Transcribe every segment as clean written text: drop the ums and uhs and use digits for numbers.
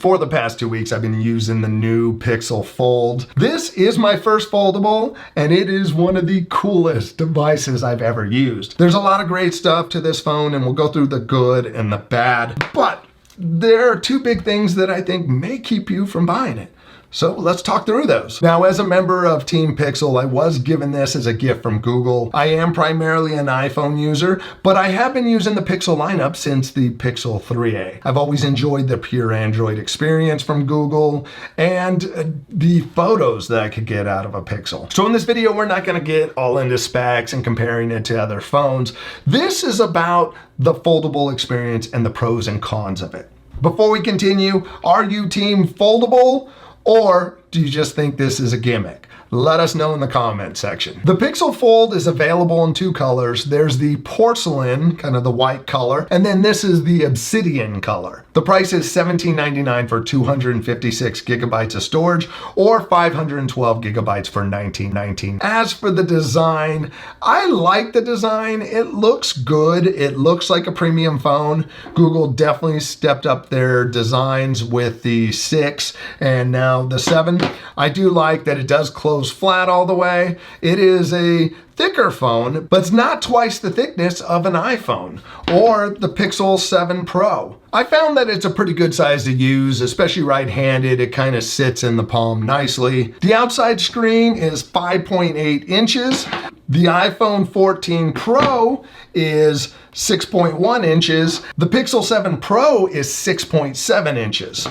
For the past 2 weeks, I've been using the new Pixel Fold. This is my first foldable, and it is one of the coolest devices I've ever used. There's a lot of great stuff to this phone, and we'll go through the good and the bad, but there are two big things that I think may keep you from buying it. So let's talk through those. Now, as a member of Team Pixel, I was given this as a gift from Google. I am primarily an iPhone user, but I have been using the Pixel lineup since the Pixel 3a. I've always enjoyed the pure Android experience from Google and the photos that I could get out of a Pixel. So in this video, we're not gonna get all into specs and comparing it to other phones. This is about the foldable experience and the pros and cons of it. Before we continue, are you Team Foldable? Or do you just think this is a gimmick? Let us know in the comment section. The Pixel Fold is available in two colors. There's the porcelain, kind of the white color, and then this is the obsidian color. The price is $17.99 for 256 gigabytes of storage or 512 gigabytes for $19.19. As for the design, I like the design. It looks good. It looks like a premium phone. Google definitely stepped up their designs with the 6 and now the 7. I do like that it does close flat all the way. It is a thicker phone, but it's not twice the thickness of an iPhone or the Pixel 7 Pro. I found that it's a pretty good size to use, especially right-handed. It kind of sits in the palm nicely. The outside screen is 5.8 inches. The iPhone 14 Pro is 6.1 inches. The Pixel 7 Pro is 6.7 inches.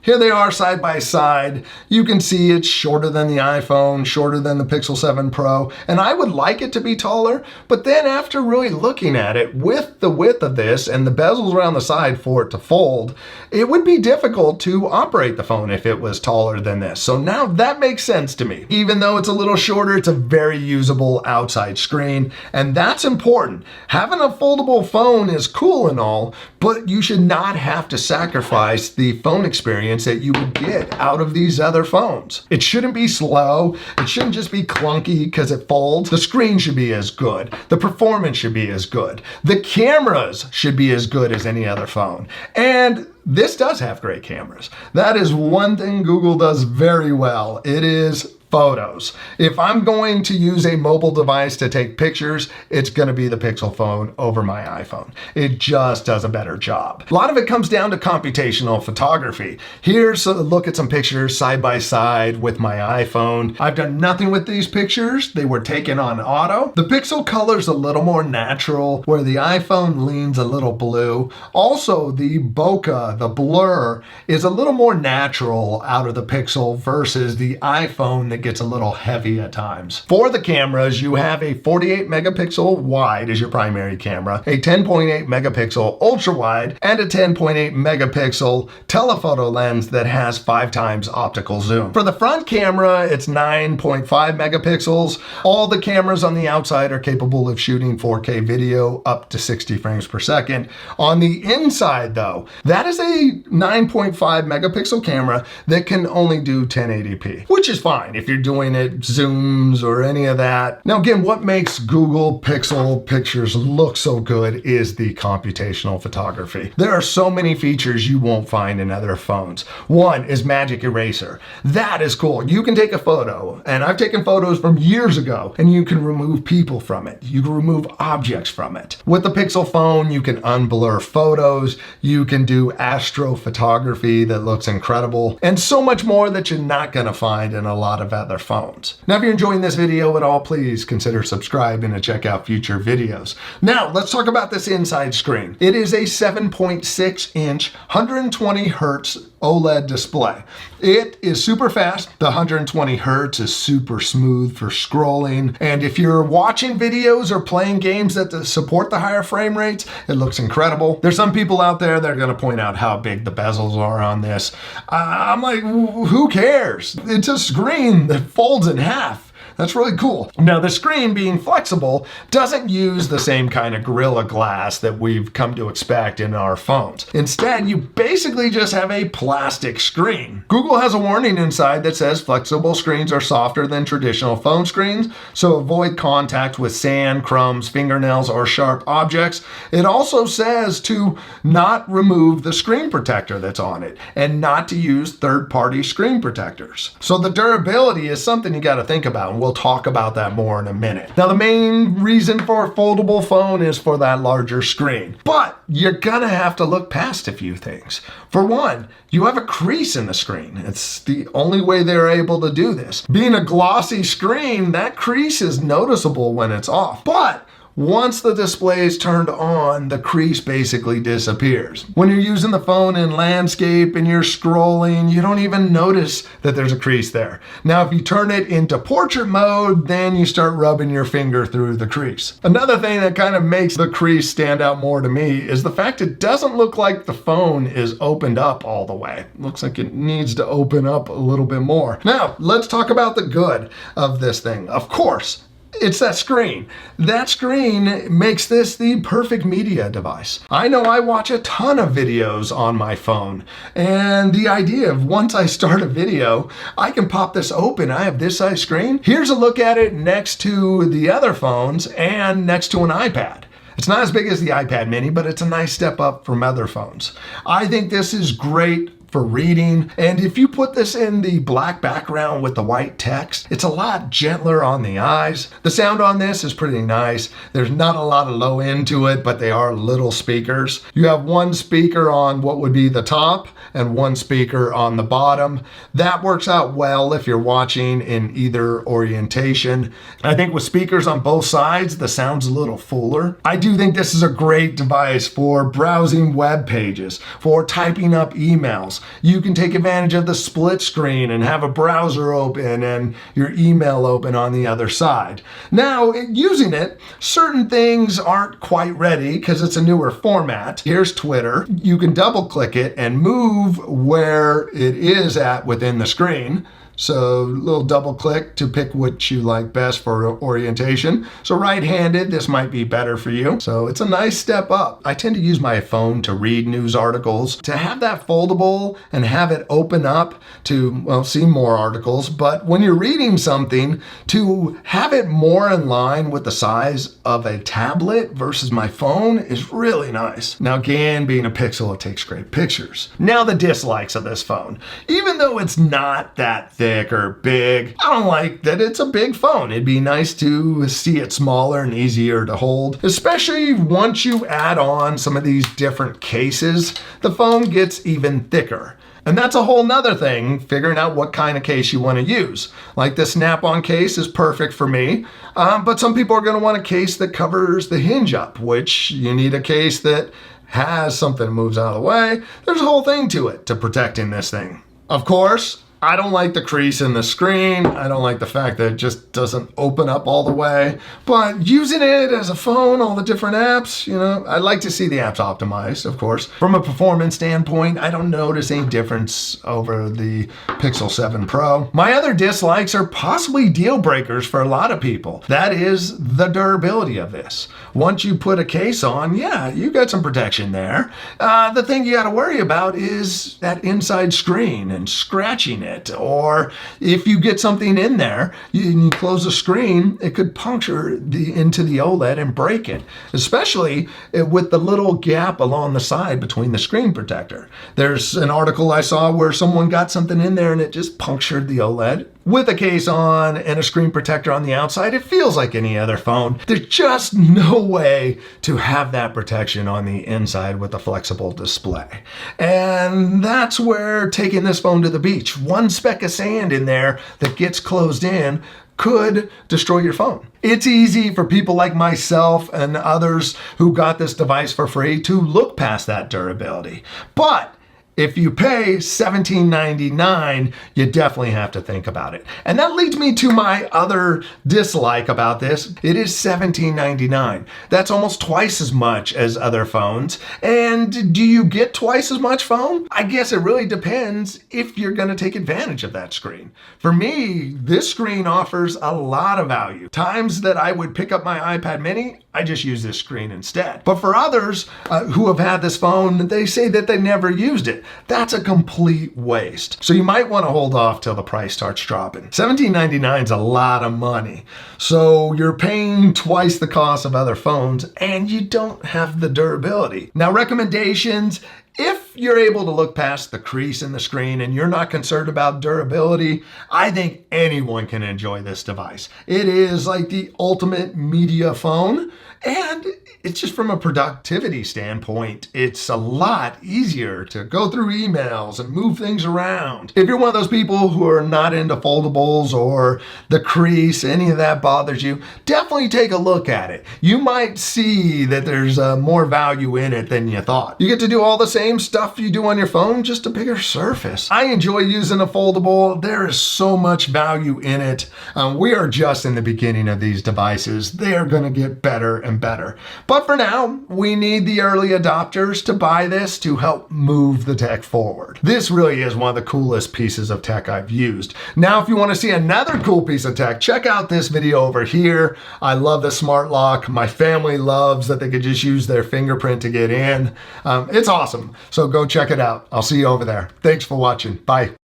Here they are side by side. You can see it's shorter than the iPhone, shorter than the Pixel 7 Pro, and I would like it to be taller, but then after really looking at it with the width of this and the bezels around the side for it to fold, it would be difficult to operate the phone if it was taller than this. So now that makes sense to me. Even though it's a little shorter, it's a very usable outside screen, and that's important. Having a foldable phone is cool and all, but you should not have to sacrifice the phone experience that you would get out of these other phones. It shouldn't be slow. It shouldn't just be clunky because it folds. The screen should be as good. The performance should be as good. The cameras should be as good as any other phone. And this does have great cameras. That is one thing Google does very well. It is photos. If I'm going to use a mobile device to take pictures, it's going to be the Pixel phone over my iPhone. It just does a better job. A lot of it comes down to computational photography. Here's a look at some pictures side by side with my iPhone. I've done nothing with these pictures. They were taken on auto. The Pixel color's a little more natural, where the iPhone leans a little blue. Also, the bokeh, the blur, is a little more natural out of the Pixel versus the iPhone that gets a little heavy at times. For the cameras, you have a 48 megapixel wide as your primary camera, a 10.8 megapixel ultra wide, and a 10.8 megapixel telephoto lens that has 5 times optical zoom. For the front camera, it's 9.5 megapixels. All the cameras on the outside are capable of shooting 4K video up to 60 frames per second. On the inside though, that is a 9.5 megapixel camera that can only do 1080p, which is fine if you're doing it zooms or any of that. Now again, what makes Google Pixel pictures look so good is the computational photography. There are so many features you won't find in other phones. One is Magic Eraser. That is cool. You can take a photo, and I've taken photos from years ago, and you can remove people from it. You can remove objects from it. With the Pixel phone, you can unblur photos. You can do astrophotography that looks incredible, and so much more that you're not gonna find in a lot of other phones. Now, if you're enjoying this video at all, please consider subscribing to check out future videos. Now, let's talk about this inside screen. It is a 7.6 inch, 120 hertz OLED display. It is super fast. The 120 hertz is super smooth for scrolling. And if you're watching videos or playing games that support the higher frame rates, it looks incredible. There's some people out there that are gonna point out how big the bezels are on this. I'm like, who cares? It's a screen that folds in half. That's really cool. Now, the screen being flexible doesn't use the same kind of Gorilla Glass that we've come to expect in our phones. Instead, you basically just have a plastic screen. Google has a warning inside that says flexible screens are softer than traditional phone screens, so avoid contact with sand, crumbs, fingernails, or sharp objects. It also says to not remove the screen protector that's on it and not to use third-party screen protectors. So the durability is something you got to think about, and we'll talk about that more in a minute. Now, the main reason for a foldable phone is for that larger screen, but you're gonna have to look past a few things. For one, you have a crease in the screen. It's the only way they're able to do this. Being a glossy screen, that crease is noticeable when it's off, but once the display is turned on, the crease basically disappears. When you're using the phone in landscape and you're scrolling, you don't even notice that there's a crease there. Now, if you turn it into portrait mode, then you start rubbing your finger through the crease. Another thing that kind of makes the crease stand out more to me is the fact it doesn't look like the phone is opened up all the way. It looks like it needs to open up a little bit more. Now, let's talk about the good of this thing. Of course, it's that screen. That screen makes this the perfect media device. I know I watch a ton of videos on my phone, and the idea of once I start a video, I can pop this open. I have this size screen. Here's a look at it next to the other phones and next to an iPad. It's not as big as the iPad mini, but it's a nice step up from other phones. I think this is great for reading, and if you put this in the black background with the white text, it's a lot gentler on the eyes. The sound on this is pretty nice. There's not a lot of low end to it, but they are little speakers. You have one speaker on what would be the top and one speaker on the bottom. That works out well if you're watching in either orientation. I think with speakers on both sides, the sound's a little fuller. I do think this is a great device for browsing web pages, for typing up emails. You can take advantage of the split screen and have a browser open and your email open on the other side. Now, using it, certain things aren't quite ready because it's a newer format. Here's Twitter. You can double click it and move where it is at within the screen. So a little double click to pick what you like best for orientation. So right-handed, this might be better for you. So it's a nice step up. I tend to use my phone to read news articles. To have that foldable and have it open up to, well, see more articles, but when you're reading something, to have it more in line with the size of a tablet versus my phone is really nice. Now again, being a Pixel, it takes great pictures. Now the dislikes of this phone. Even though it's not that thick or big, I don't like that it's a big phone. It'd be nice to see it smaller and easier to hold, especially once you add on some of these different cases, the phone gets even thicker. And that's a whole nother thing, figuring out what kind of case you want to use. Like the snap-on case is perfect for me, but some people are going to want a case that covers the hinge up, which you need a case that has something that moves out of the way. There's a whole thing to it to protecting this thing. Of course, I don't like the crease in the screen. I don't like the fact that it just doesn't open up all the way. But using it as a phone, all the different apps, you know, I'd like to see the apps optimized, of course. From a performance standpoint, I don't notice any difference over the Pixel 7 Pro. My other dislikes are possibly deal breakers for a lot of people. That is the durability of this. Once you put a case on, yeah, you got some protection there. The thing you got to worry about is that inside screen and scratching it. Or if you get something in there and you close the screen, it could puncture into the OLED and break it, especially with the little gap along the side between the screen protector. There's an article I saw where someone got something in there and it just punctured the OLED. With a case on and a screen protector on the outside, it feels like any other phone. There's just no way to have that protection on the inside with a flexible display. And that's where taking this phone to the beach, one speck of sand in there that gets closed in could destroy your phone. It's easy for people like myself and others who got this device for free to look past that durability. But If you pay $17.99, you definitely have to think about it. And that leads me to my other dislike about this. It is $17.99. That's almost twice as much as other phones. And do you get twice as much phone? I guess it really depends if you're going to take advantage of that screen. For me, this screen offers a lot of value. Times that I would pick up my iPad mini, I just use this screen instead. But for others who have had this phone, they say that they never used it. That's a complete waste. So you might want to hold off till the price starts dropping. $17.99 is a lot of money. So you're paying twice the cost of other phones and you don't have the durability. Now, recommendations: if you're able to look past the crease in the screen and you're not concerned about durability, I think anyone can enjoy this device. It is like the ultimate media phone, and it's just from a productivity standpoint, it's a lot easier to go through emails and move things around. If you're one of those people who are not into foldables or the crease, any of that bothers you, definitely take a look at it. You might see that there's more value in it than you thought. You get to do all the same stuff you do on your phone, just a bigger surface. I enjoy using a foldable. There is so much value in it. We are just in the beginning of these devices. They are going to get better and better. But for now, we need the early adopters to buy this to help move the tech forward. This really is one of the coolest pieces of tech I've used. Now, if you want to see another cool piece of tech, check out this video over here. I love the smart lock. My family loves that they could just use their fingerprint to get in. It's awesome. So go check it out. I'll see you over there. Thanks for watching. Bye.